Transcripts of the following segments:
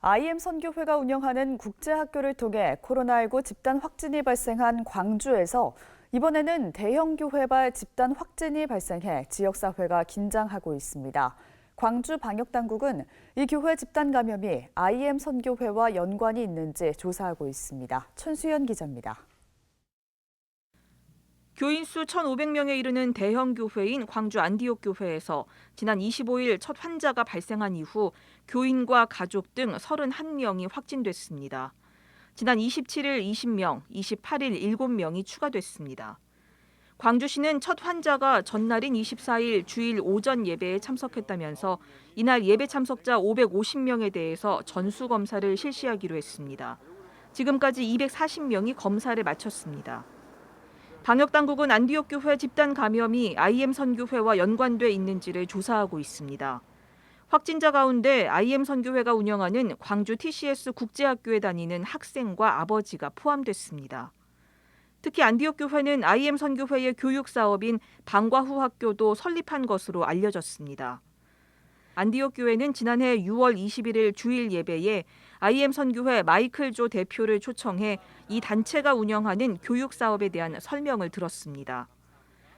IM 선교회가 운영하는 국제학교를 통해 코로나19 집단 확진이 발생한 광주에서 이번에는 대형 교회발 집단 확진이 발생해 지역사회가 긴장하고 있습니다. 광주 방역당국은 이 교회 집단 감염이 IM 선교회와 연관이 있는지 조사하고 있습니다. 천수연 기자입니다. 교인 수 1,500명에 이르는 대형 교회인 광주 안디옥 교회에서 지난 25일 첫 환자가 발생한 이후 교인과 가족 등 31명이 확진됐습니다. 지난 27일 20명, 28일 7명이 추가됐습니다. 광주시는 첫 환자가 전날인 24일 주일 오전 예배에 참석했다면서 이날 예배 참석자 550명에 대해서 전수검사를 실시하기로 했습니다. 지금까지 240명이 검사를 마쳤습니다. 방역당국은 안디옥 교회 집단 감염이 IM 선교회와 연관돼 있는지를 조사하고 있습니다. 확진자 가운데 IM 선교회가 운영하는 광주 TCS 국제학교에 다니는 학생과 아버지가 포함됐습니다. 특히 안디옥 교회는 IM 선교회의 교육 사업인 방과후 학교도 설립한 것으로 알려졌습니다. 안디옥 교회는 지난해 6월 21일 주일 예배에 IM 선교회 마이클 조 대표를 초청해 이 단체가 운영하는 교육 사업에 대한 설명을 들었습니다.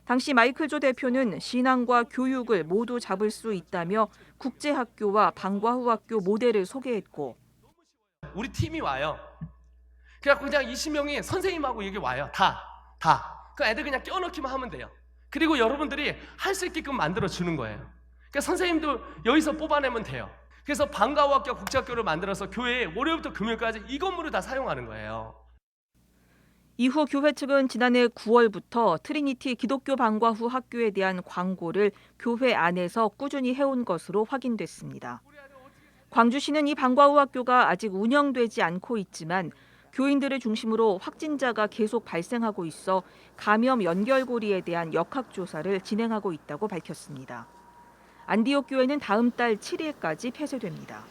당시 마이클 조 대표는 신앙과 교육을 모두 잡을 수 있다며 국제학교와 방과후 학교 모델을 소개했고, 우리 팀이 와요. 그래갖고 그냥 20명이 선생님하고 여기 와요. 다. 그 애들 그냥 껴넣기만 하면 돼요. 그리고 여러분들이 할 수 있게끔 만들어 주는 거예요. 그러니까 선생님도 여기서 뽑아내면 돼요. 그래서 방과후학교, 국제학교를 만들어서 교회에 월요일부터 금요일까지 이 건물을 다 사용하는 거예요. 이후 교회 측은 지난해 9월부터 트리니티 기독교 방과후 학교에 대한 광고를 교회 안에서 꾸준히 해온 것으로 확인됐습니다. 광주시는 이 방과후 학교가 아직 운영되지 않고 있지만 교인들을 중심으로 확진자가 계속 발생하고 있어 감염 연결고리에 대한 역학조사를 진행하고 있다고 밝혔습니다. 안디옥 교회는 다음 달 7일까지 폐쇄됩니다.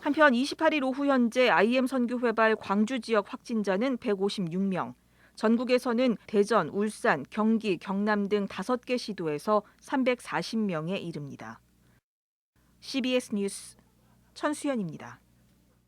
한편 28일 오후 현재 IM 선교회발 광주 지역 확진자는 156명, 전국에서는 대전, 울산, 경기, 경남 등 5개 시도에서 340명에 이릅니다. CBS 뉴스 천수연입니다.